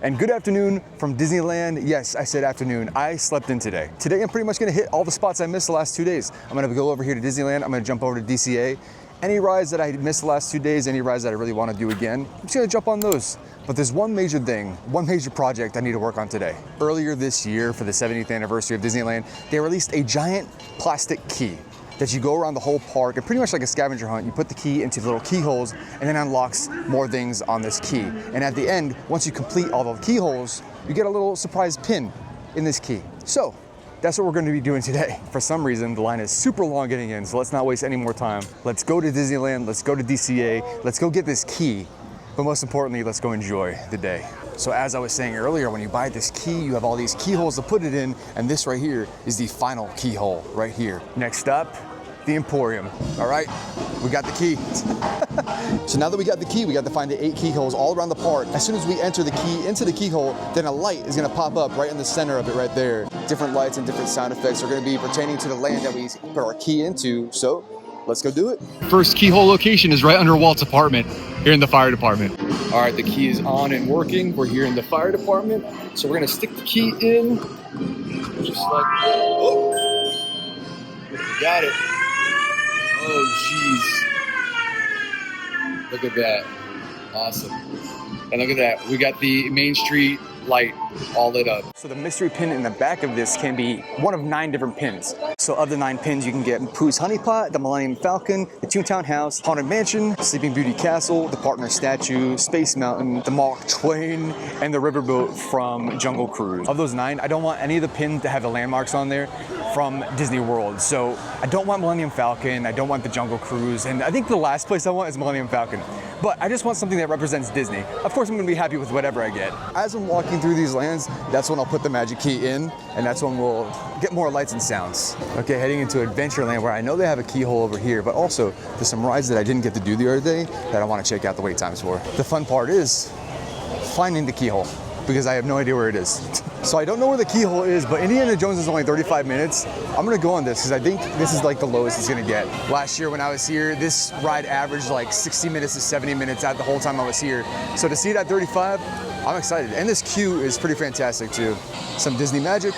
And good afternoon from Disneyland. Yes, I said afternoon. I slept in today. Today I'm pretty much gonna hit all the spots I missed the last 2 days. I'm gonna go over here to Disneyland. I'm gonna jump over to DCA. Any rides that I missed the last 2 days, any rides that I really wanna do again, I'm just gonna jump on those. But there's one major thing, one major project I need to work on today. Earlier this year, for the 70th anniversary of Disneyland, they released a giant plastic key that you go around the whole park, and pretty much like a scavenger hunt, you put the key into the little keyholes and then unlocks more things on this key. And at the end, once you complete all the keyholes, you get a little surprise pin in this key. So that's what we're going to be doing today. For some reason, the line is super long getting in, so let's not waste any more time. Let's go to Disneyland, let's go to DCA, let's go get this key. But most importantly, let's go enjoy the day. So as I was saying earlier, when you buy this key, you have all these keyholes to put it in, and this right here is the final keyhole right here. Next up, the Emporium. All right, we got the key. So now that we got the key, we got to find the 8 keyholes all around the park. As soon as we enter the key into the keyhole, then a light is gonna pop up right in the center of it right there. Different lights and different sound effects are gonna be pertaining to the land that we put our key into. So let's go do it. First keyhole location is right under Walt's apartment here in the fire department. All right, the key is on and working. We're here in the fire department. So we're gonna stick the key in, just like, oh, we got it. Oh, geez. Look at that. Awesome. And look at that. We got the Main Street light all lit up. So the mystery pin in the back of this can be one of 9 different pins. So of the 9 pins, you can get Pooh's Honey Pot, the Millennium Falcon, the Toontown House, Haunted Mansion, Sleeping Beauty Castle, the Partner Statue, Space Mountain, the Mark Twain, and the Riverboat from Jungle Cruise. Of those 9, I don't want any of the pins to have the landmarks on there from Disney World. So I don't want Millennium Falcon, I don't want the Jungle Cruise, and I think the last place I want is Millennium Falcon. But I just want something that represents Disney. Of course, I'm gonna be happy with whatever I get. As I'm walking through these lands, that's when I'll put the magic key in, and that's when we'll get more lights and sounds. Okay, heading into Adventureland, where I know they have a keyhole over here, but also there's some rides that I didn't get to do the other day that I want to check out the wait times for. The fun part is finding the keyhole, because I have no idea where it is. So I don't know where the keyhole is, but Indiana Jones is only 35 minutes. I'm gonna go on this because I think this is like the lowest it's gonna get. Last year when I was here, this ride averaged like 60 minutes to 70 minutes out the whole time I was here. So to see it at 35, I'm excited. And this queue is pretty fantastic too. Some Disney magic.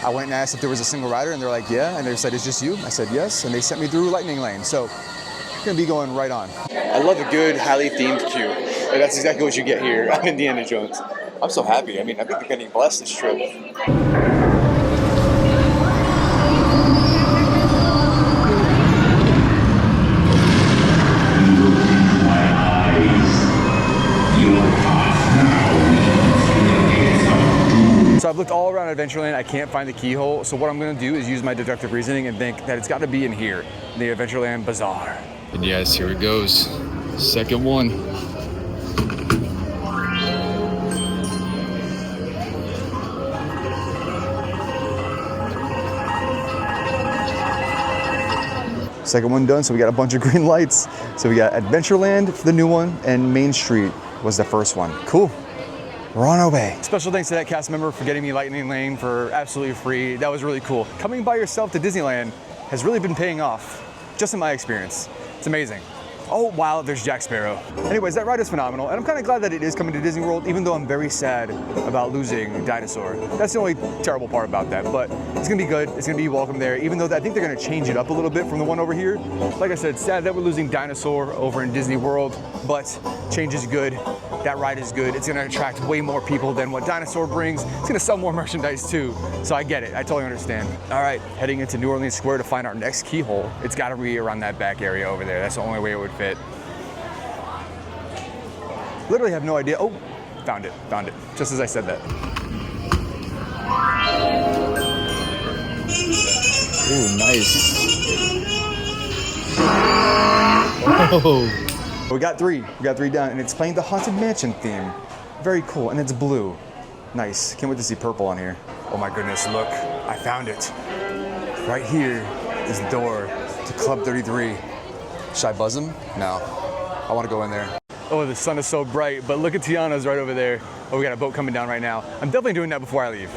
I went and asked if there was a single rider, and they're like, yeah. And they said, it's just you? I said, yes. And they sent me through Lightning Lane. So I'm gonna be going right on. I love a good, highly themed queue. And that's exactly what you get here on Indiana Jones. I'm so happy. I mean, I think they're getting blessed this trip. So I've looked all around Adventureland, I can't find the keyhole, so what I'm gonna do is use my deductive reasoning and think that it's gotta be in here, in the Adventureland Bazaar. And yes, here it goes. Second one. Second one done, so we got a bunch of green lights. So we got Adventureland for the new one, and Main Street was the first one. Cool. We're on our way. Special thanks to that cast member for getting me Lightning Lane for absolutely free. That was really cool. Coming by yourself to Disneyland has really been paying off, just in my experience. It's amazing. Oh, wow, there's Jack Sparrow. Anyways, that ride is phenomenal, and I'm kind of glad that it is coming to Disney World, even though I'm very sad about losing Dinosaur. That's the only terrible part about that, but it's gonna be good. It's gonna be welcome there, even though I think they're gonna change it up a little bit from the one over here. Like I said, sad that we're losing Dinosaur over in Disney World, but change is good. That ride is good. It's gonna attract way more people than what Dinosaur brings. It's gonna sell more merchandise too, so I get it. I totally understand. All right, heading into New Orleans Square to find our next keyhole. It's gotta be around that back area over there. That's the only way it would fit. Literally have no idea. Oh, found it, just as I said that. Ooh, nice. Oh. We got three down, and it's playing the Haunted Mansion theme. Very cool, and it's blue. Nice, can't wait to see purple on here. Oh my goodness, look, I found it. Right here is the door to Club 33. Should I buzz him? No, I wanna go in there. Oh, the sun is so bright, but look at Tiana's right over there. Oh, we got a boat coming down right now. I'm definitely doing that before I leave.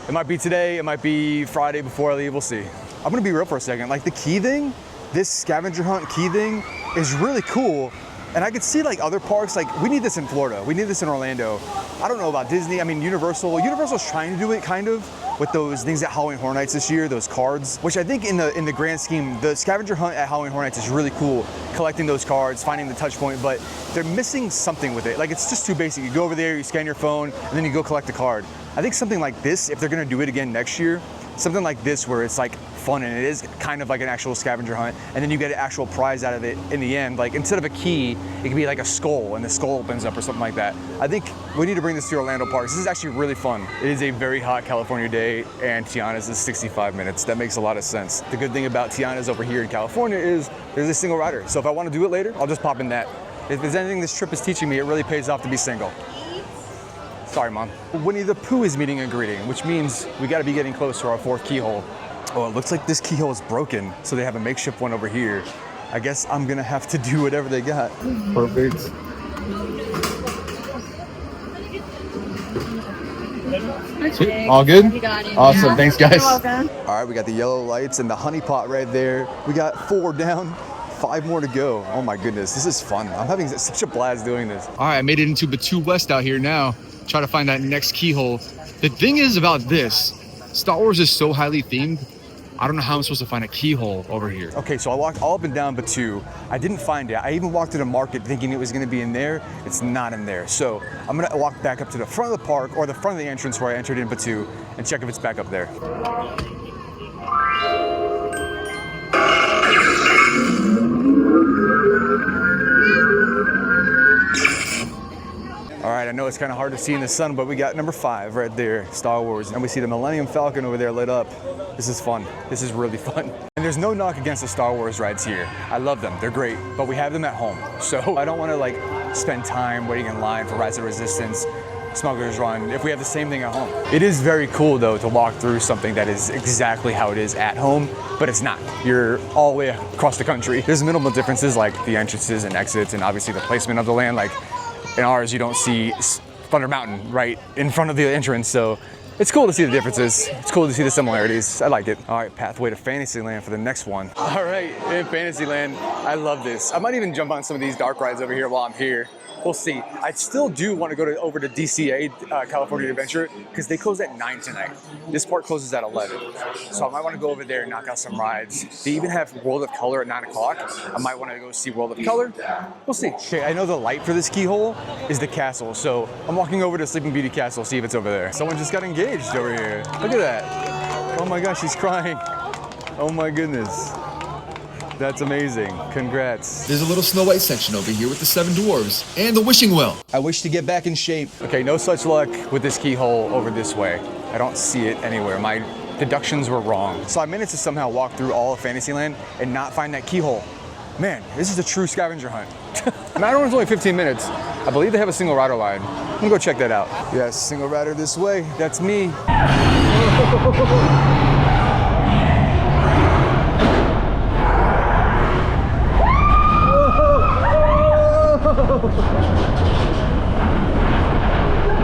It might be today, it might be Friday before I leave, we'll see. I'm gonna be real for a second. Like the key thing, this scavenger hunt key thing is really cool, And I could see like other parks, like we need this in Florida, we need this in Orlando. I don't know about Disney. I mean, Universal's trying to do it kind of with those things at Halloween Horror Nights this year, those cards, which I think in the grand scheme, the scavenger hunt at Halloween Horror Nights is really cool, collecting those cards, finding the touch point, but they're missing something with it. Like it's just too basic. You go over there, you scan your phone, and then you go collect the card. I think something like this, if they're gonna do it again next year, something like this where it's like fun and it is kind of like an actual scavenger hunt, and then you get an actual prize out of it in the end. Like instead of a key, it could be like a skull and the skull opens up or something like that. I think we need to bring this to Orlando parks. This is actually really fun. It is a very hot California day and Tiana's is 65 minutes. That makes a lot of sense. The good thing about Tiana's over here in California is there's a single rider. So if I want to do it later, I'll just pop in that. If there's anything this trip is teaching me, it really pays off to be single. Sorry, Mom. Winnie the Pooh is meeting and greeting, which means we gotta be getting close to our 4th keyhole. Oh, it looks like this keyhole is broken, so they have a makeshift one over here. I guess I'm gonna have to do whatever they got. Perfect. Okay. All good? You got it. Awesome, Yeah. thanks guys. You're welcome. All right, we got the yellow lights and the honey pot right there. We got 4 down. 5 more to go. Oh my goodness, this is fun. I'm having such a blast doing this. All right, I made it into Batu West out here now. Try to find that next keyhole. The thing is about this, Star Wars is so highly themed. I don't know how I'm supposed to find a keyhole over here. Okay, so I walked all up and down Batu. I didn't find it. I even walked to the market thinking it was gonna be in there. It's not in there. So I'm gonna walk back up to the front of the park or the front of the entrance where I entered in Batu and check if it's back up there. All right, I know it's kind of hard to see in the sun, but we got number 5 right there, Star Wars. And we see the Millennium Falcon over there lit up. This is fun. This is really fun. And there's no knock against the Star Wars rides here. I love them, they're great, but we have them at home. So I don't want to like spend time waiting in line for Rise of Resistance, Smuggler's Run, if we have the same thing at home. It is very cool though to walk through something that is exactly how it is at home, but it's not. You're all the way across the country. There's minimal differences like the entrances and exits and obviously the placement of the land. Like in ours, you don't see Thunder Mountain right in front of the entrance, so it's cool to see the differences. It's cool to see the similarities. I like it. All right, pathway to Fantasyland for the next one. All right, in Fantasyland, I love this. I might even jump on some of these dark rides over here while I'm here. We'll see. I still do want to go over to DCA, California Adventure, because they close at 9 tonight. This park closes at 11. So I might want to go over there and knock out some rides. They even have World of Color at 9 o'clock. I might want to go see World of Color. We'll see. Okay, I know the light for this keyhole is the castle, so I'm walking over to Sleeping Beauty Castle, see if it's over there. Someone just got engaged over here. Look at that. Oh my gosh, she's crying. Oh my goodness. That's amazing. Congrats. There's a little Snow White section over here with the 7 dwarves and the wishing well. I wish to get back in shape. Okay, no such luck with this keyhole over this way. I don't see it anywhere. My deductions were wrong. So I managed to somehow walk through all of Fantasyland and not find that keyhole. Man, this is a true scavenger hunt. Matterhorn's only 15 minutes. I believe they have a single rider line. I'm gonna go check that out. Yes, single rider this way. That's me.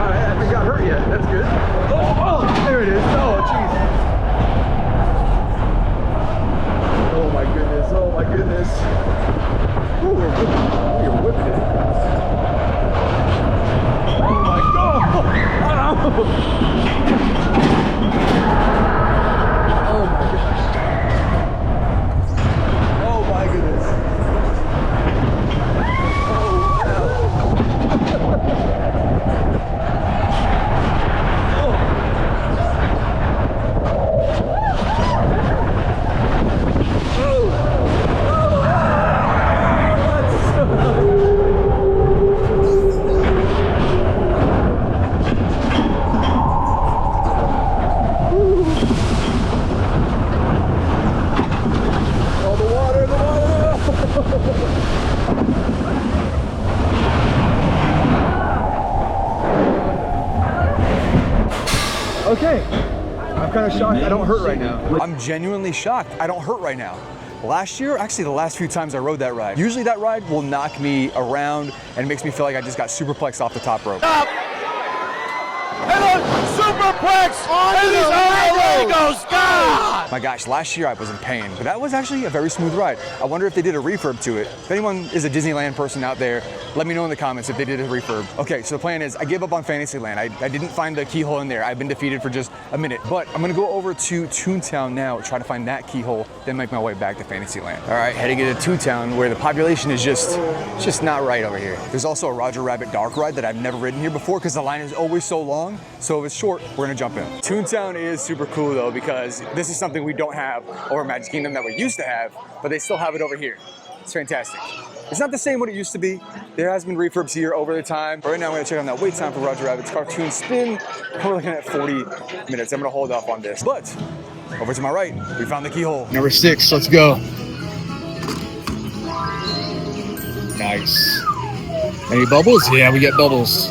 I haven't got hurt yet. That's good. Oh, there it is. Oh, jeez. Oh my goodness. Oh my goodness. Ooh, we're whipping it. Oh my God. Oh my gosh. Oh my goodness. Okay, I'm kind of shocked I don't hurt right now. I'm genuinely shocked I don't hurt right now. Last year, actually the last few times I rode that ride, usually that ride will knock me around and makes me feel like I just got superplexed off the top rope. Up. And a superplex on the Orlando Sky! My gosh, last year I was in pain, but that was actually a very smooth ride. I wonder if they did a refurb to it. If anyone is a Disneyland person out there, let me know in the comments if they did a refurb. Okay, so the plan is I gave up on Fantasyland. I didn't find the keyhole in there. I've been defeated for just a minute, but I'm gonna go over to Toontown now, try to find that keyhole, then make my way back to Fantasyland. All right, heading into Toontown where the population is just not right over here. There's also a Roger Rabbit dark ride that I've never ridden here before because the line is always so long. So if it's short, we're gonna jump in. Toontown is super cool though because this is something we don't have over Magic Kingdom that we used to have, but they still have it over here. It's fantastic. It's not the same what it used to be. There has been refurbs here over the time. But right now I'm gonna check on that wait time for Roger Rabbit's cartoon spin. We're looking at 40 minutes. I'm gonna hold off on this. But over to my right, we found the keyhole. Number 6, let's go. Nice. Any bubbles? Yeah, we get bubbles.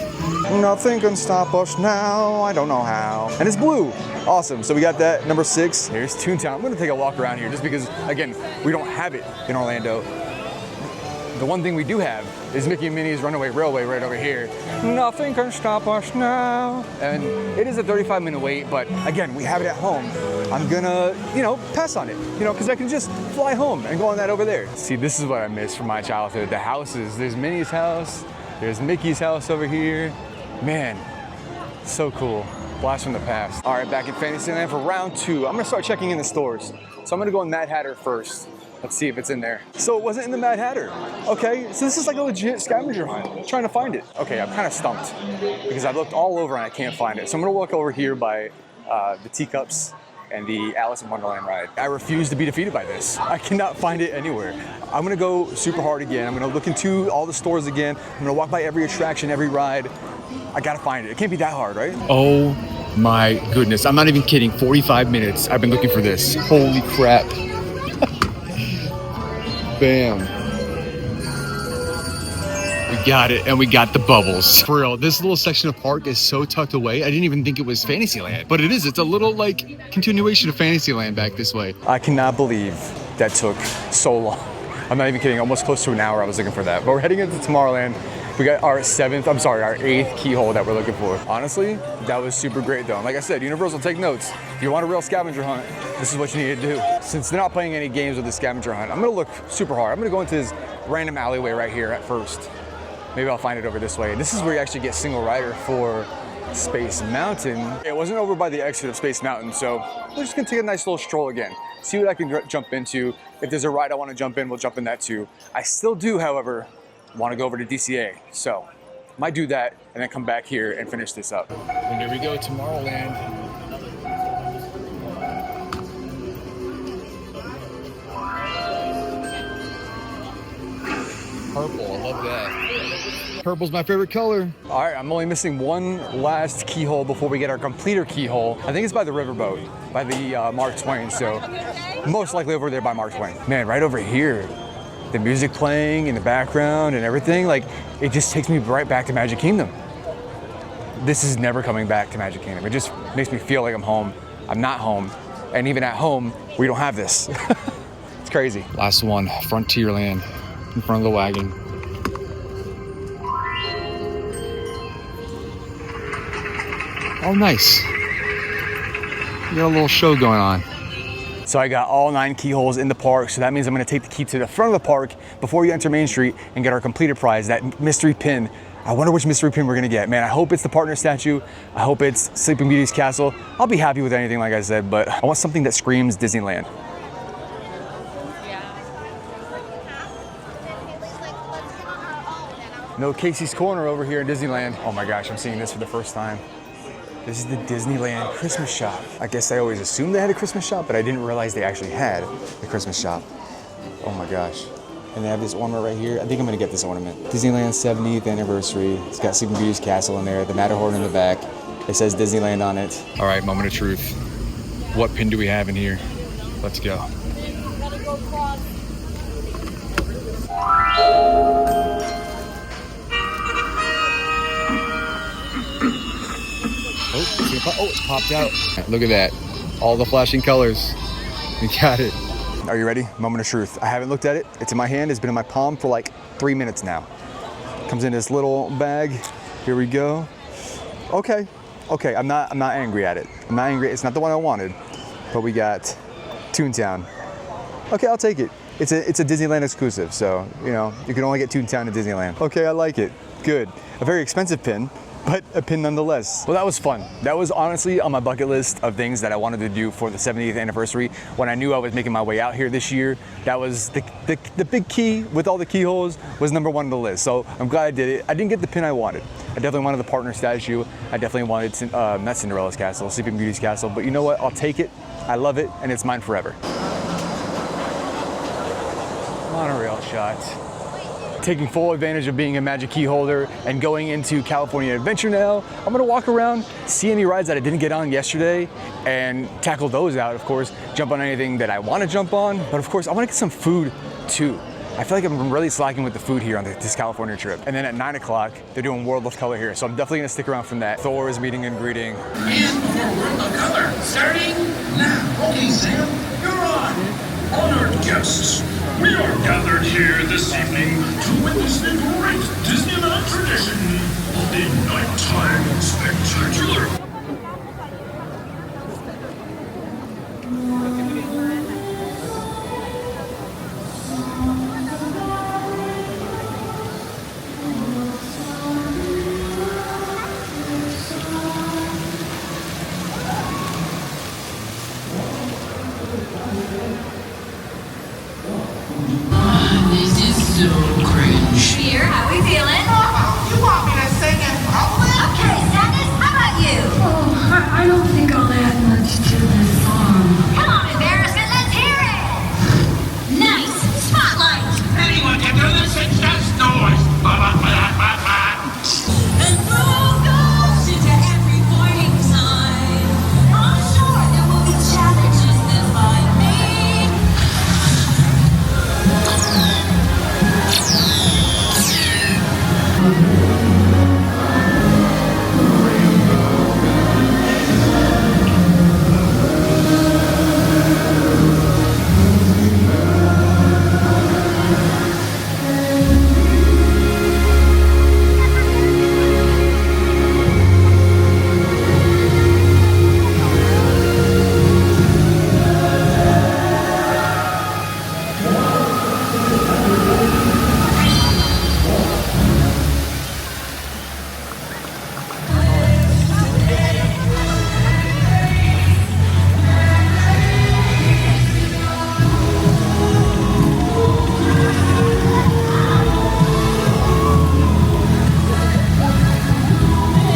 Nothing can stop us now, I don't know how. And it's blue. Awesome, so we got that, number 6. Here's Toontown. I'm gonna take a walk around here just because, again, we don't have it in Orlando. The one thing we do have is Mickey and Minnie's Runaway Railway right over here. Nothing can stop us now. And it is a 35-minute wait, but again, we have it at home. I'm gonna, pass on it, because I can just fly home and go on that over there. See, this is what I miss from my childhood. The houses, there's Minnie's house, there's Mickey's house over here. Man, so cool. Blast from the past. All right, back in Fantasyland for round 2. I'm gonna start checking in the stores. So I'm gonna go in Mad Hatter first. Let's see if it's in there. So it wasn't in the Mad Hatter. Okay, so this is like a legit scavenger hunt. I'm trying to find it. Okay, I'm kind of stumped because I've looked all over and I can't find it. So I'm gonna walk over here by the teacups and the Alice in Wonderland ride. I refuse to be defeated by this. I cannot find it anywhere. I'm gonna go super hard again. I'm gonna look into all the stores again. I'm gonna walk by every attraction, every ride. I gotta find it. It can't be that hard, right? Oh my goodness. I'm not even kidding. 45 minutes. I've been looking for this. Holy crap. Bam. We got it, and we got the bubbles. For real, this little section of park is so tucked away. I didn't even think it was Fantasyland, but it is. It's a little like continuation of Fantasyland back this way. I cannot believe that took so long. I'm not even kidding, almost close to an hour I was looking for that. But we're heading into Tomorrowland. We got our 8th keyhole that we're looking for. Honestly, that was super great though. And like I said, Universal, take notes. If you want a real scavenger hunt, this is what you need to do. Since they're not playing any games with the scavenger hunt, I'm gonna look super hard. I'm gonna go into this random alleyway right here at first. Maybe I'll find it over this way. This is where you actually get single rider for Space Mountain. It wasn't over by the exit of Space Mountain, so we're just gonna take a nice little stroll again. See what I can jump into. If there's a ride I wanna jump in, we'll jump in that too. I still do, however, want to go over to DCA, so might do that and then come back here and finish this up. And here we go, Tomorrowland. Purple, I love that. Purple's my favorite color. All right, I'm only missing one last keyhole before we get our completer keyhole. I think it's by the riverboat, by the Mark Twain, so most likely over there by Mark Twain. Man, right over here, the music playing in the background and everything, like it just takes me right back to Magic Kingdom. This is never coming back to Magic Kingdom. It just makes me feel like I'm home. I'm not home. And even at home, we don't have this. It's crazy. Last one, Frontierland, in front of the wagon. Oh, nice. You got a little show going on. So I got all 9 keyholes in the park, so that means I'm gonna take the key to the front of the park before you enter Main Street and get our completed prize, that mystery pin. I wonder which mystery pin we're gonna get. Man, I hope it's the partner statue. I hope it's Sleeping Beauty's castle. I'll be happy with anything, like I said, but I want something that screams Disneyland. No Casey's Corner over here in Disneyland. Oh my gosh, I'm seeing this for the first time. This is the Disneyland Christmas shop. I guess I always assumed they had a Christmas shop, but I didn't realize they actually had the Christmas shop. Oh my gosh. And they have this ornament right here. I think I'm gonna get this ornament. Disneyland's 70th anniversary. It's got Sleeping Beauty's castle in there, the Matterhorn in the back. It says Disneyland on it. All right, moment of truth. What pin do we have in here? Let's go. Oh, it's popped out. Look at that. All the flashing colors. We got it. Are you ready? Moment of truth. I haven't looked at it. It's in my hand. It's been in my palm for like 3 minutes now. Comes in this little bag. Here we go. Okay. I'm not angry at it. I'm not angry. It's not the one I wanted, but we got Toontown. Okay, I'll take it. It's a Disneyland exclusive, so, you know, you can only get Toontown at Disneyland. Okay, I like it. Good. A very expensive pin, but a pin nonetheless. Well, that was fun. That was honestly on my bucket list of things that I wanted to do for the 70th anniversary. When I knew I was making my way out here this year, that was the big key with all the keyholes was number one on the list. So I'm glad I did it. I didn't get the pin I wanted. I definitely wanted the partner statue. I definitely wanted, not Cinderella's castle, Sleeping Beauty's castle, but you know what? I'll take it. I love it, and it's mine forever. Monorail shot. Taking full advantage of being a Magic Key holder and going into California Adventure now. I'm gonna walk around, see any rides that I didn't get on yesterday, and tackle those out, of course. Jump on anything that I wanna jump on, but of course, I wanna get some food too. I feel like I'm really slacking with the food here on this California trip. And then at 9 o'clock, they're doing World of Color here, so I'm definitely gonna stick around from that. Thor is meeting and greeting. And for World of Color, starting now. Okay, Sam, you're on. Honored guests, we are gathered here this evening to witness the great Disneyland tradition, the nighttime spectacular. So cringe. Here, how we feeling? You want me to sing in public? Okay, Sadness, how about you? Oh, I don't think I'll add much to this song. Come on, embarrassment, let's hear it! Nice! Spotlight! Anyone can do this, it's just noise. And through goes into every morning time. I'm sure there will be challenges that find me.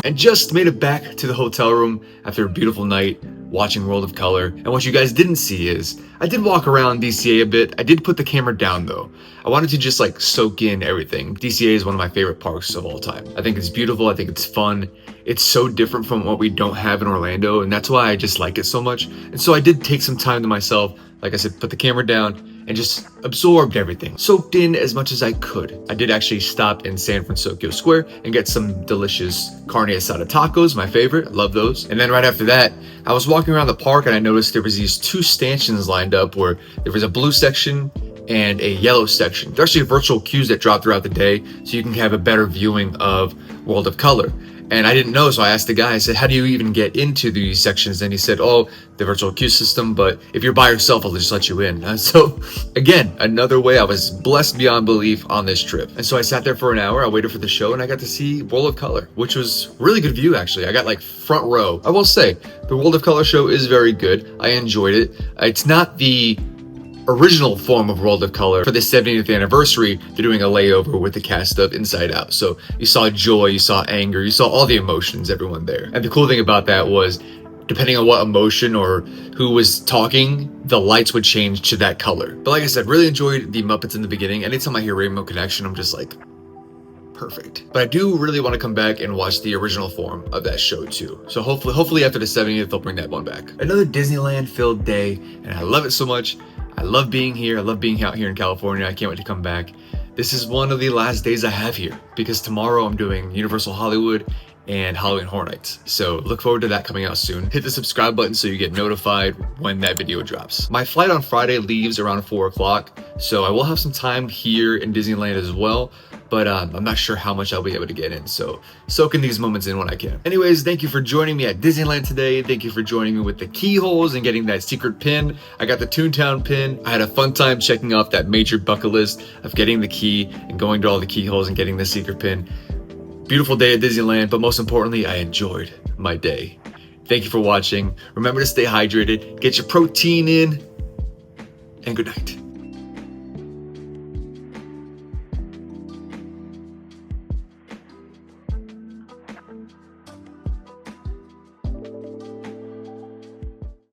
And just made it back to the hotel room after a beautiful night watching World of Color. And what you guys didn't see is I did walk around DCA a bit. I did put the camera down though. I wanted to just like soak in everything. DCA is one of my favorite parks of all time. I think it's beautiful. I think it's fun. It's so different from what we don't have in Orlando, and that's why I just like it so much. And so I did take some time to myself, like I said, put the camera down and just absorbed everything, soaked in as much as I could. I did actually stop in San Francisco Square and get some delicious carne asada tacos, my favorite. I love those. And then right after that, I was walking around the park and I noticed there was these two stanchions lined up where there was a blue section and a yellow section. They're actually virtual queues that drop throughout the day, so you can have a better viewing of World of Color. And I didn't know, so I asked the guy, I said, how do you even get into these sections? And he said, oh, the virtual queue system, but if you're by yourself, I'll just let you in. And so again, another way I was blessed beyond belief on this trip. And so I sat there for an hour, I waited for the show, and I got to see World of Color, which was really good view actually. I got like front row. I will say, the World of Color show is very good. I enjoyed it. It's not the original form of World of Color. For the 70th anniversary, they're doing a layover with the cast of Inside Out. So you saw joy, you saw anger, you saw all the emotions, everyone there. And the cool thing about that was, depending on what emotion or who was talking, the lights would change to that color. But like I said, really enjoyed the Muppets in the beginning. Anytime I hear Rainbow Connection, I'm just like, perfect. But I do really want to come back and watch the original form of that show too. So hopefully after the 70th, they'll bring that one back. Another Disneyland filled day, and I love it so much. I love being here. I love being out here in California. I can't wait to come back. This is one of the last days I have here because tomorrow I'm doing Universal Hollywood and Halloween Horror Nights. So look forward to that coming out soon. Hit the subscribe button so you get notified when that video drops. My flight on Friday leaves around 4 o'clock, so I will have some time here in Disneyland as well. but I'm not sure how much I'll be able to get in. So soak in these moments in when I can. Anyways, thank you for joining me at Disneyland today. Thank you for joining me with the keyholes and getting that secret pin. I got the Toontown pin. I had a fun time checking off that major bucket list of getting the key and going to all the keyholes and getting the secret pin. Beautiful day at Disneyland, but most importantly, I enjoyed my day. Thank you for watching. Remember to stay hydrated, get your protein in, and good night.